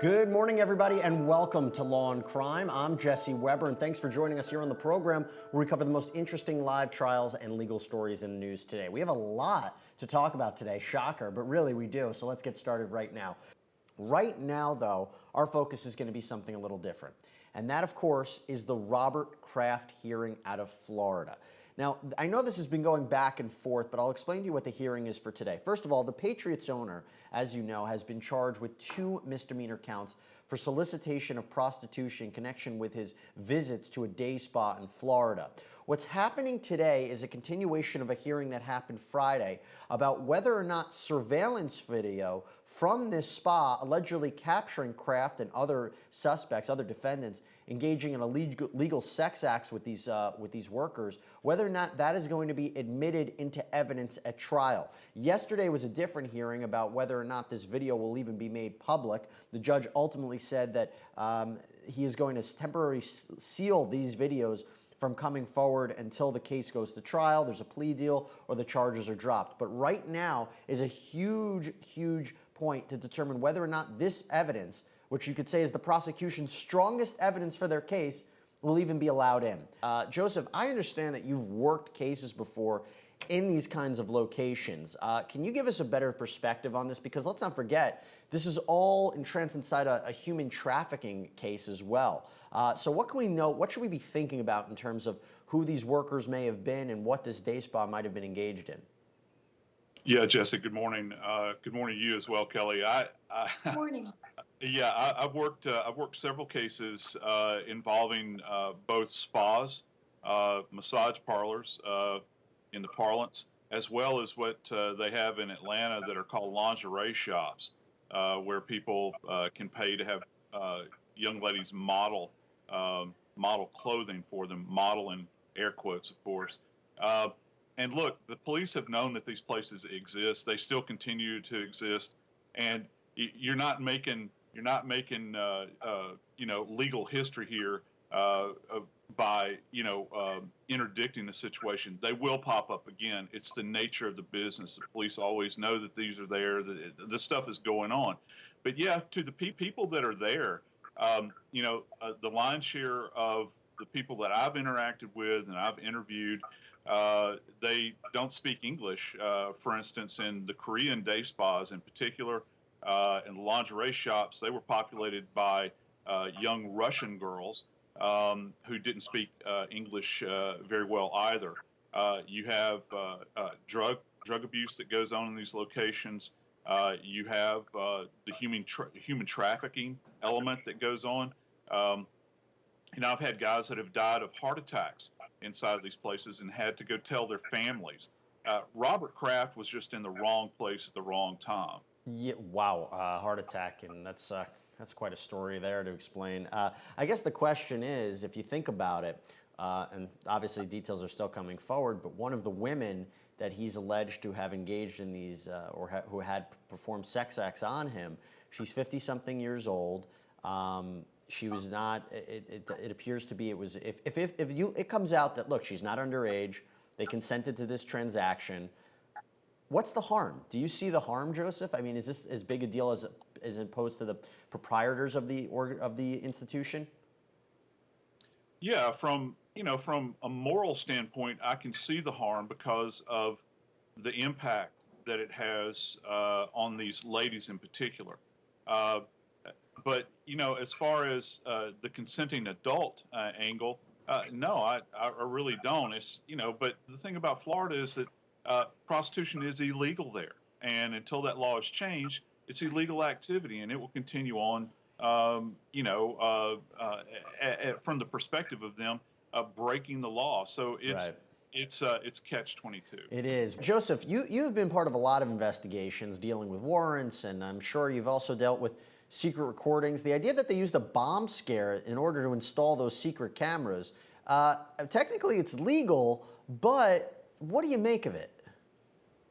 Good morning, everybody, and welcome to Law and Crime. I'm Jesse Weber, and thanks for joining us here on the program where we cover the most interesting live trials and legal stories in the news today. We have a lot to talk about today, shocker, but really we do, so let's get started right now. Right now, though, our focus is going to be something a little different, and that, of course, is the Robert Kraft hearing out of Florida. Now, I know this has been going back and forth, but I'll explain to you what the hearing is for today. First of all, the Patriots owner, as you know, has been charged with 2 misdemeanor counts for solicitation of prostitution in connection with his visits to a day spa in Florida. What's happening today is a continuation of a hearing that happened Friday about whether or not surveillance video from this spa allegedly capturing Kraft and other suspects, other defendants, engaging in illegal sex acts with these workers, whether or not that is going to be admitted into evidence at trial. Yesterday was a different hearing about whether or not this video will even be made public. The judge ultimately said that he is going to temporarily seal these videos from coming forward until the case goes to trial, there's a plea deal, or the charges are dropped. But right now is a huge, huge point to determine whether or not this evidence, which you could say is the prosecution's strongest evidence for their case, will even be allowed in. Joseph, I understand that you've worked cases before in these kinds of locations. Can you give us a better perspective on this? Because let's not forget, this is all entrenched inside a human trafficking case as well. So what can we know, what should we be thinking about in terms of who these workers may have been and what this day spa might have been engaged in? Yeah, Jesse, good morning. Good morning to you as well, Kelly. Good morning. Yeah, I've worked several cases involving both spas, massage parlors in the parlance, as well as what they have in Atlanta that are called lingerie shops, where people can pay to have young ladies model clothing for them, model in air quotes, of course. And look, the police have known that these places exist. They still continue to exist, and you're not making legal history here by interdicting the situation. They will pop up again. It's the nature of the business. The police always know that these are there. That this stuff is going on. But yeah, to the people that are there, the lion's share of the people that I've interacted with and I've interviewed, they don't speak English. For instance, in the Korean day spas in particular, and lingerie shops, they were populated by young Russian girls who didn't speak English very well either. You have drug abuse that goes on in these locations. You have the human trafficking element that goes on. I've had guys that have died of heart attacks inside of these places and had to go tell their families. Robert Kraft was just in the wrong place at the wrong time. Yeah, wow, heart attack, and that's quite a story there to explain. I guess the question is, if you think about it, and obviously details are still coming forward, but one of the women that he's alleged to have engaged in these, who had performed sex acts on him, she's 50-something years old. She was not. It appears to be. It was. If it comes out that, look, she's not underage, they consented to this transaction. What's the harm? Do you see the harm, Joseph? I mean, is this as big a deal as opposed to the proprietors of the institution? Yeah, from a moral standpoint, I can see the harm because of the impact that it has on these ladies in particular. But as far as the consenting adult angle, no, I really don't. It's but the thing about Florida is that prostitution is illegal there, and until that law is changed, it's illegal activity, and it will continue on. From the perspective of them breaking the law, so it's. Right. It's catch-22. It is. Joseph, you've been part of a lot of investigations dealing with warrants, and I'm sure you've also dealt with secret recordings. The idea that they used a bomb scare in order to install those secret cameras, technically it's legal, but what do you make of it?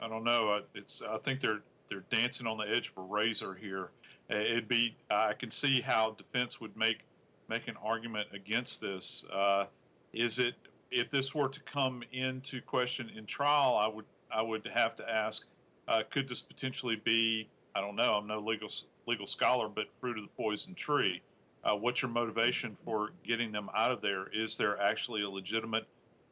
I don't know. I think they're dancing on the edge of a razor here. I can see how defense would make an argument against this. If this were to come into question in trial, I would have to ask, could this potentially be I don't know. I'm no legal scholar, but fruit of the poison tree. What's your motivation for getting them out of there? Is there actually a legitimate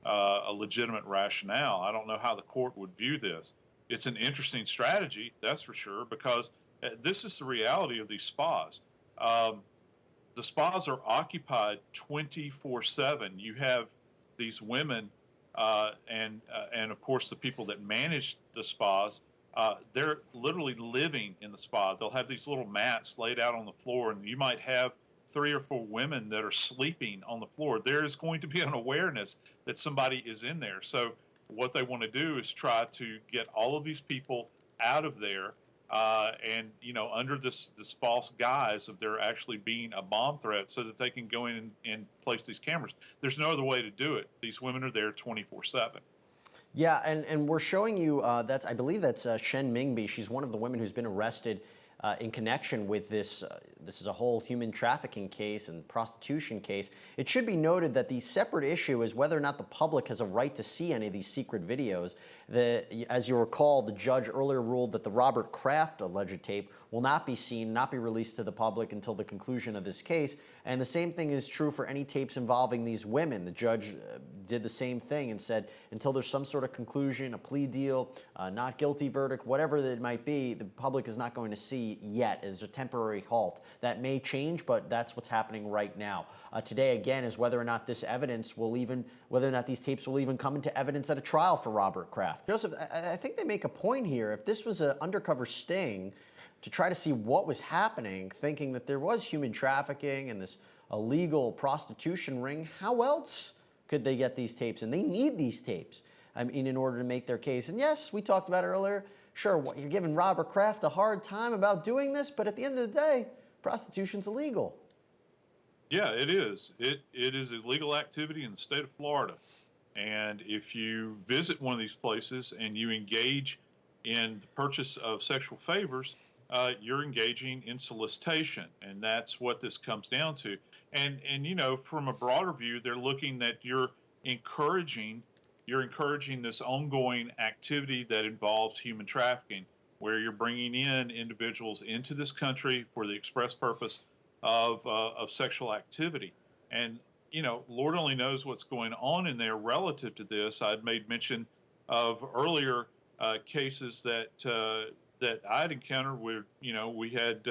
rationale? I don't know how the court would view this. It's an interesting strategy, that's for sure, because this is the reality of these spas. Um, the spas are occupied 24/7. You have these women, and of course the people that manage the spas. They're literally living in the spa. They'll have these little mats laid out on the floor, and you might have 3 or 4 women that are sleeping on the floor. There is going to be an awareness that somebody is in there. So what they want to do is try to get all of these people out of there, and under this false guise of there actually being a bomb threat, so that they can go in and place these cameras. There's no other way to do it. These women are there 24/7. Yeah, and we're showing you, I believe that's Shen Mingbi. She's one of the women who's been arrested in connection with this. This is a whole human trafficking case and prostitution case. It should be noted that the separate issue is whether or not the public has a right to see any of these secret videos. As you recall, the judge earlier ruled that the Robert Kraft alleged tape will not be seen, not be released to the public until the conclusion of this case. And the same thing is true for any tapes involving these women. The judge did the same thing and said until there's some sort of conclusion, a plea deal, not guilty verdict, whatever it might be, the public is not going to see yet. It's a temporary halt. That may change, but that's what's happening right now. Today, again, is whether or not this evidence will whether or not these tapes will even come into evidence at a trial for Robert Kraft. Joseph, I think they make a point here. If this was an undercover sting to try to see what was happening, thinking that there was human trafficking and this illegal prostitution ring, how else could they get these tapes? And they need these tapes, I mean, in order to make their case. And yes, we talked about it earlier. Sure, you're giving Robert Kraft a hard time about doing this, but at the end of the day, prostitution's illegal. Yeah, it is. It is illegal activity in the state of Florida. And if you visit one of these places and you engage in the purchase of sexual favors, you're engaging in solicitation, and that's what this comes down to. And from a broader view, they're looking that you're encouraging this ongoing activity that involves human trafficking, where you're bringing in individuals into this country for the express purpose of sexual activity. And Lord only knows what's going on in there relative to this. I'd made mention of earlier cases that I'd encountered where we had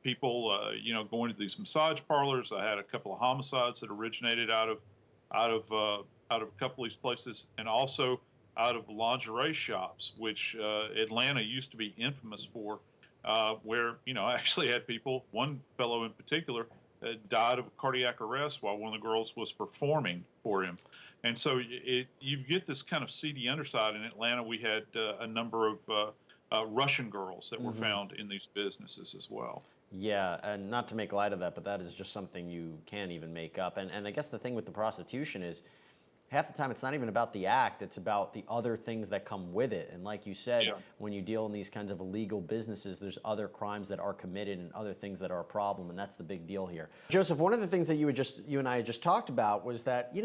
people going to these massage parlors. I had a couple of homicides that originated out of a couple of these places, and also out of lingerie shops, which Atlanta used to be infamous for, where I actually had people. One fellow in particular died of a cardiac arrest while one of the girls was performing for him. And so you get this kind of seedy underside. In Atlanta, we had a number of Russian girls that were found in these businesses as well. Yeah, and not to make light of that, but that is just something you can't even make up. And I guess the thing with the prostitution is half the time it's not even about the act, it's about the other things that come with it. And like you said, Yeah. when you deal in these kinds of illegal businesses, there's other crimes that are committed and other things that are a problem, and that's the big deal here. Joseph, one of the things that you and I had just talked about was that,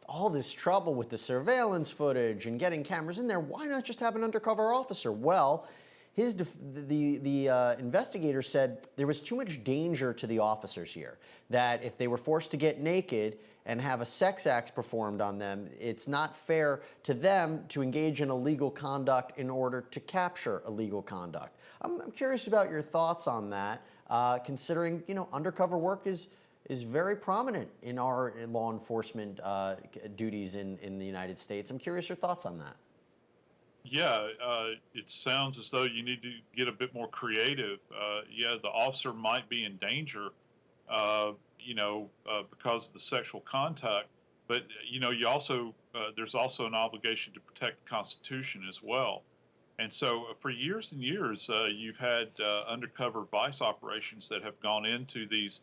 all this trouble with the surveillance footage and getting cameras in there, why not just have an undercover officer? Well, the investigator said there was too much danger to the officers here, that if they were forced to get naked and have a sex act performed on them, it's not fair to them to engage in illegal conduct in order to capture illegal conduct. I'm curious about your thoughts on that, considering undercover work is very prominent in our law enforcement duties in the United States. I'm curious your thoughts on that. Yeah, it sounds as though you need to get a bit more creative. Yeah, the officer might be in danger, because of the sexual contact, but you also there's also an obligation to protect the Constitution as well. And so, for years and years, you've had undercover vice operations that have gone into these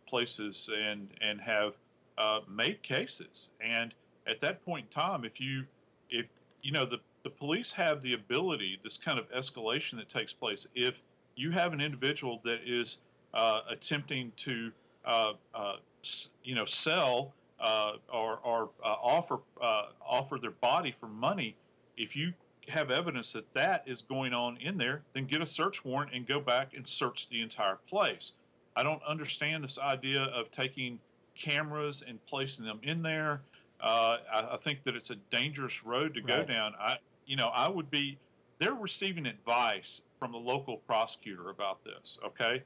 places and have made cases. And at that point in time, if the police have the ability, this kind of escalation that takes place, if you have an individual that is attempting to sell or offer their body for money, if you have evidence that that is going on in there, then get a search warrant and go back and search the entire place. I don't understand this idea of taking cameras and placing them in there. I think that it's a dangerous road to go down. I would be. They're receiving advice from the local prosecutor about this. Okay,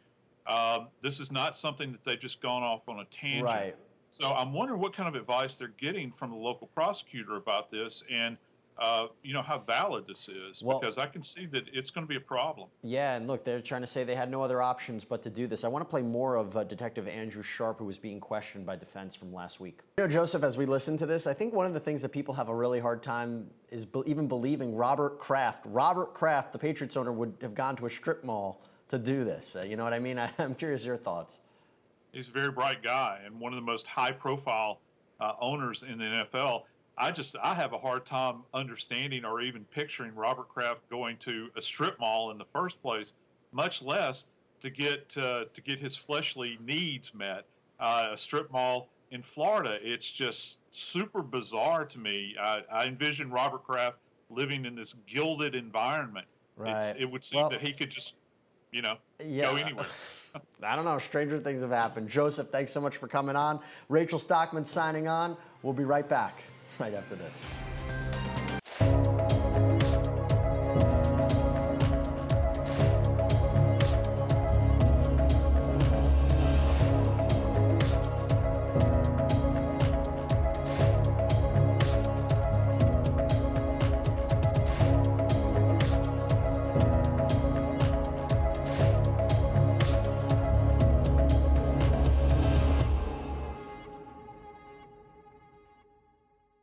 this is not something that they've just gone off on a tangent. Right. So I'm wondering what kind of advice they're getting from the local prosecutor about this, and how valid this is, because I can see that it's going to be a problem. Yeah, and look, they're trying to say they had no other options but to do this. I want to play more of Detective Andrew Sharp, who was being questioned by defense from last week. Joseph, as we listen to this, I think one of the things that people have a really hard time is even believing Robert Kraft, the Patriots owner, would have gone to a strip mall to do this. You know what I mean? I'm curious your thoughts. He's a very bright guy and one of the most high-profile owners in the NFL. I have a hard time understanding or even picturing Robert Kraft going to a strip mall in the first place, much less to get his fleshly needs met. A strip mall in Florida, it's just super bizarre to me. I envision Robert Kraft living in this gilded environment. Right. It would seem that he could just, go anywhere. I don't know. Stranger things have happened. Joseph, thanks so much for coming on. Rachel Stockman signing on. We'll be right back right after this.